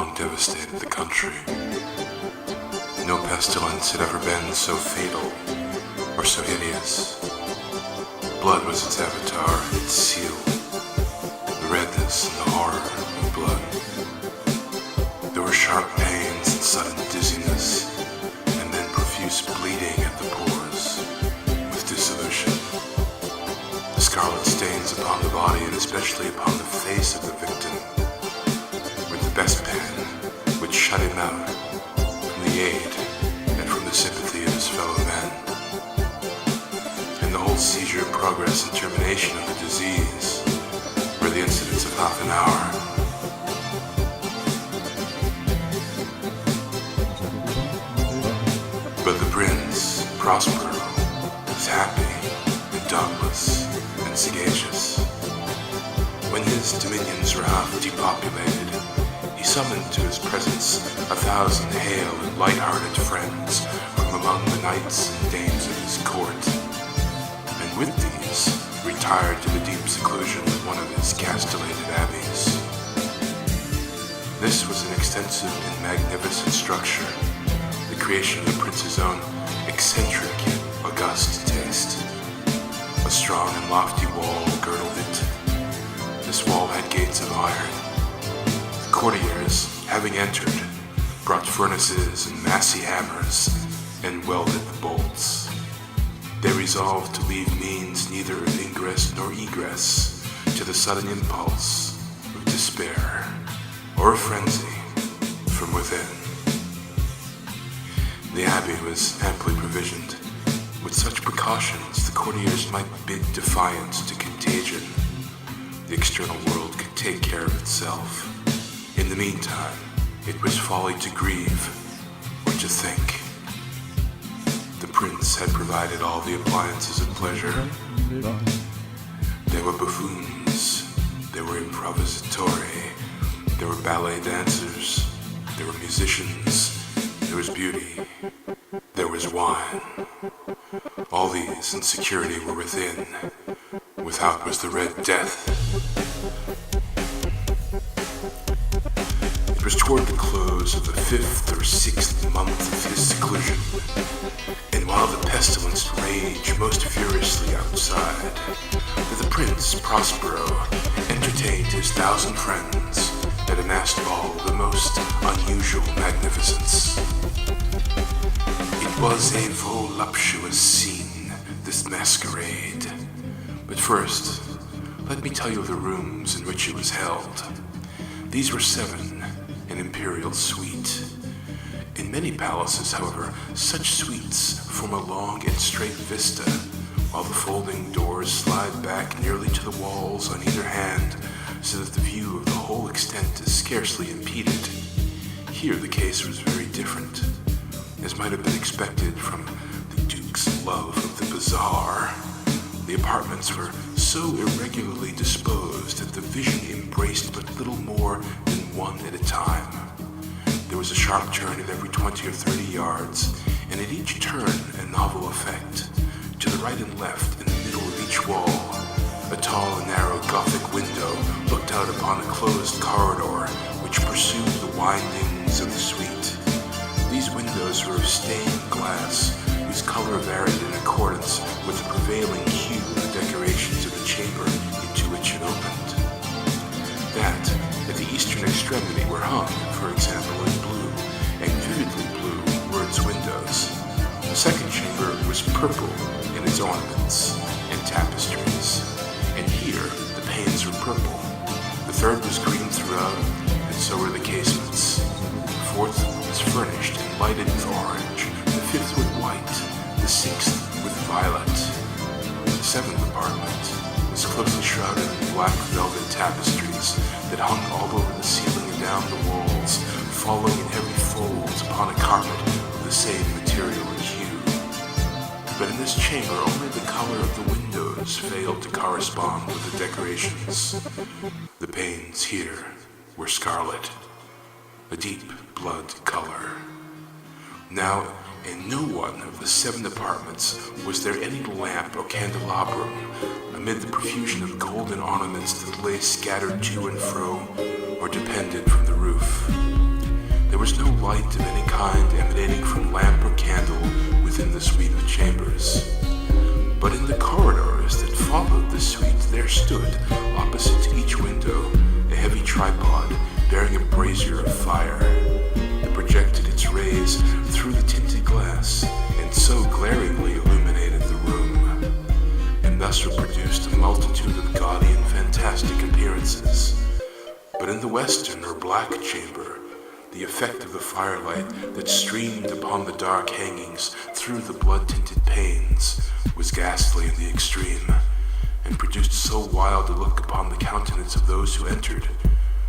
long devastated the country. No pestilence had ever been so fatal or so hideous. Blood was its avatar, its seal, the redness and the horror of blood. There were sharp pains and sudden dizziness, and then profuse bleeding at the pores, with dissolution. The scarlet stains upon the body, and especially upon the face of the victim, were the best pen which shut him out from the aid and from the sympathy of his fellow men. And the whole seizure, progress, and termination of the disease were the incidents of half an hour. But the prince, Prospero, was happy and dauntless and sagacious. When his dominions were half depopulated, he summoned to his presence 1,000 hale and light-hearted friends from among the knights and dames of his court, and with these retired to the deep seclusion of one of his castellated abbeys. This was an extensive and magnificent structure, the creation of the prince's own eccentric yet august taste. A strong and lofty wall girdled it. This wall had gates of iron. The courtiers, having entered, brought furnaces and massy hammers and welded the bolts. They resolved to leave means neither of ingress nor egress to the sudden impulse of despair or of frenzy from within. The abbey was amply provisioned. With such precautions, the courtiers might bid defiance to contagion. The external world could take care of itself. In the meantime, it was folly to grieve or to think. The prince had provided all the appliances of pleasure. There were buffoons, there were improvisatori, there were ballet dancers, there were musicians, there was beauty, there was wine. All these in security were within. Without was the Red Death. It was toward the close of the 5th or 6th month of his seclusion, and while the pestilence raged most furiously outside, that the Prince Prospero entertained his 1,000 friends at a masked ball of the most unusual magnificence. It was a voluptuous scene, this masquerade. But first, let me tell you of the rooms in which it was held. These were 7, an imperial suite. In many palaces, however, such suites form a long and straight vista, while the folding doors slide back nearly to the walls on either hand, so that the view of the whole extent is scarcely impeded. Here the case was very different, as might have been expected from the Duke's love of the bizarre. The apartments were so irregularly disposed that the vision embraced but little more than one at a time. There was a sharp turn at every 20 or 30 yards, and at each turn a novel effect. To the right and left, in the middle of each wall, a tall and narrow Gothic window looked out upon a closed corridor which pursued the windings of the suite. These windows were of stained glass, whose color varied in accordance with the prevailing hue of the decorations of the chamber into which it opened. That, at the eastern extremity, were hung, for example, in blue, and vividly blue were its windows. The second chamber was purple in its ornaments and tapestries, and here the panes were purple. The third was green throughout, and so were the casements. The fourth was furnished and lighted with orange, the fifth with white, the 6th with violet. The 7th apartment was closely shrouded in black velvet tapestries that hung all over the ceiling and down the walls, falling in heavy folds upon a carpet of the same material and hue. But in this chamber only the color of the windows failed to correspond with the decorations. The panes here were scarlet, a deep blood color. Now, in no one of the 7 apartments was there any lamp or candelabrum amid the profusion of golden ornaments that lay scattered to and fro or depended from the roof. There was no light of any kind emanating from lamp or candle within the suite of chambers. But in the corridors that followed the suite, there stood, opposite to each window, a heavy tripod bearing a brazier of fire that projected its rays through the tinted glass and so glaringly illuminated the room, and thus reproduced a multitude of gaudy and fantastic appearances. But in the western or black chamber, the effect of the firelight that streamed upon the dark hangings through the blood-tinted panes was ghastly in the extreme, and produced so wild a look upon the countenance of those who entered,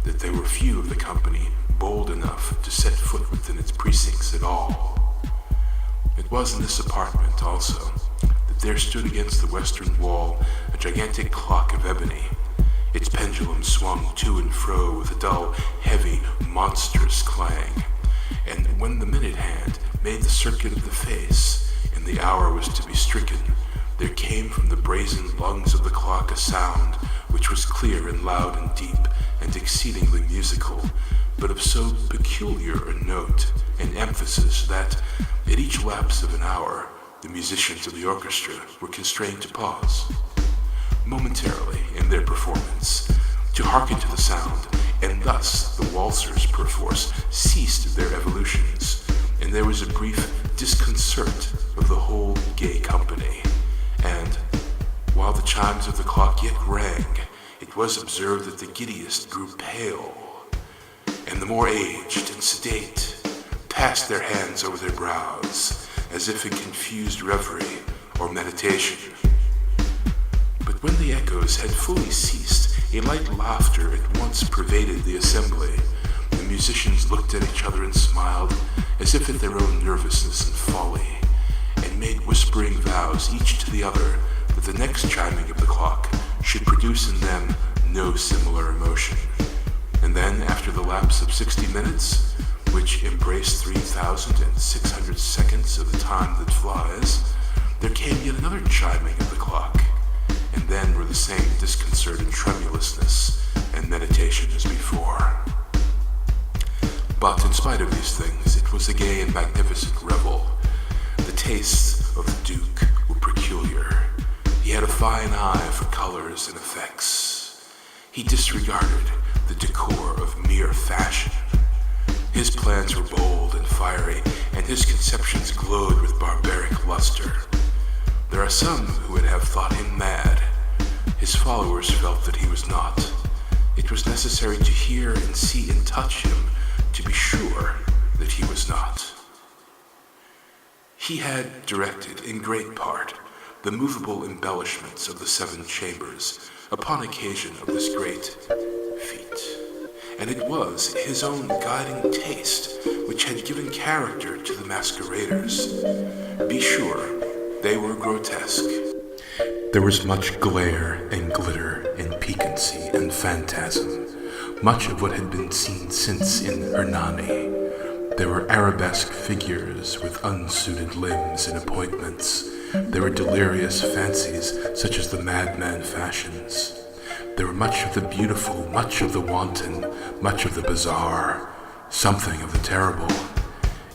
that there were few of the company bold enough to set foot within its precincts at all. It was in this apartment, also, that there stood against the western wall a gigantic clock of ebony. Its pendulum swung to and fro with a dull, heavy, monstrous clang, and when the minute hand made the circuit of the face, and the hour was to be stricken, there came from the brazen lungs of the clock a sound which was clear and loud and deep and exceedingly musical, but of so peculiar a note and emphasis that, at each lapse of an hour, the musicians of the orchestra were constrained to pause momentarily in their performance, to hearken to the sound, and thus the waltzers perforce ceased their evolutions, and there was a brief disconcert of the whole gay company, and, while the chimes of the clock yet rang, it was observed that the giddiest grew pale, and the more aged and sedate passed their hands over their brows, as if in confused reverie or meditation. But when the echoes had fully ceased, a light laughter at once pervaded the assembly. The musicians looked at each other and smiled, as if at their own nervousness and folly, and made whispering vows each to the other that the next chiming of the clock should produce in them no similar emotion. And then, after the lapse of 60 minutes, which embraced 3,600 seconds of the time that flies, there came yet another chiming of the clock, and then were the same disconcerted tremulousness and meditation as before. But in spite of these things, it was a gay and magnificent revel. The tastes of the Duke were peculiar. He had a fine eye for colors and effects. He disregarded the decor of mere fashion. His plans were bold and fiery, and his conceptions glowed with barbaric luster. There are some who would have thought him mad. His followers felt that he was not. It was necessary to hear and see and touch him to be sure that he was not. He had directed, in great part, the movable embellishments of the 7 chambers upon occasion of this great feat, and it was his own guiding taste which had given character to the masqueraders. Be sure, they were grotesque. There was much glare and glitter and piquancy and phantasm, much of what had been seen since in Hernani. There were arabesque figures with unsuited limbs and appointments. There were delirious fancies such as the madman fashions. There were much of the beautiful, much of the wanton, much of the bizarre, something of the terrible,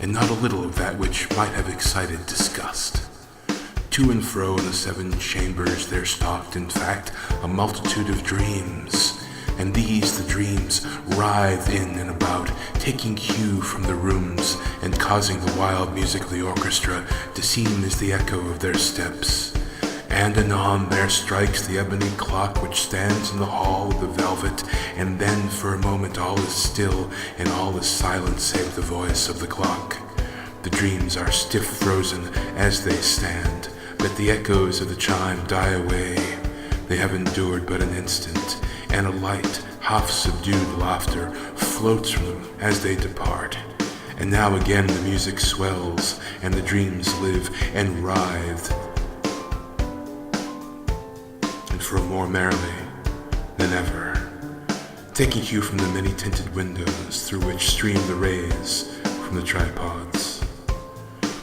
and not a little of that which might have excited disgust. To and fro in the 7 chambers there stalked, in fact, a multitude of dreams, and these, the dreams, writhed in and about, taking cue from the rooms and causing the wild music of the orchestra to seem as the echo of their steps. And anon there strikes the ebony clock which stands in the hall of the velvet, and then for a moment all is still and all is silent save the voice of the clock. The dreams are stiff frozen as they stand, but the echoes of the chime die away. They have endured but an instant, and a light, half-subdued laughter floats from them as they depart. And now again the music swells, and the dreams live and writhe, and flow more merrily than ever, taking cue from the many tinted windows through which stream the rays from the tripods.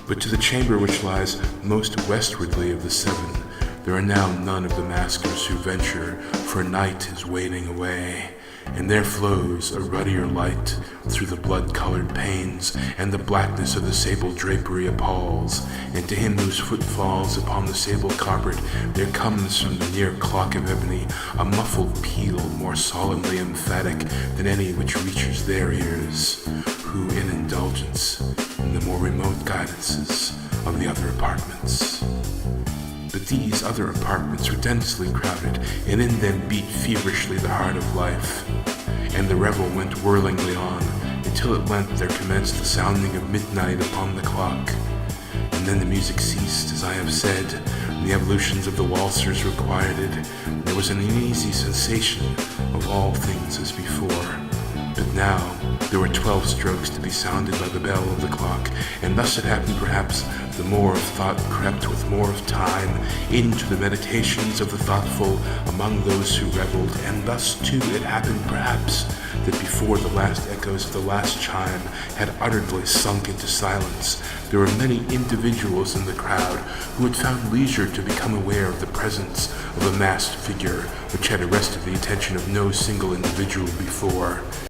But to the chamber which lies most westwardly of the 7, there are now none of the maskers who venture, for night is waning away, and there flows a ruddier light through the blood-colored panes, and the blackness of the sable drapery appalls, and to him whose foot falls upon the sable carpet there comes from the near clock of ebony a muffled peal more solemnly emphatic than any which reaches their ears, who in indulgence in the more remote guidances of the other apartments. But these other apartments were densely crowded, and in them beat feverishly the heart of life, and the revel went whirlingly on, until at length there commenced the sounding of midnight upon the clock. And then the music ceased, as I have said, and the evolutions of the waltzers were quieted, and there was an uneasy sensation of all things as before. But now there were 12 strokes to be sounded by the bell of the clock, and thus it happened perhaps the more of thought crept with more of time into the meditations of the thoughtful among those who revelled, and thus too it happened perhaps that before the last echoes of the last chime had utterly sunk into silence, there were many individuals in the crowd who had found leisure to become aware of the presence of a masked figure which had arrested the attention of no single individual before.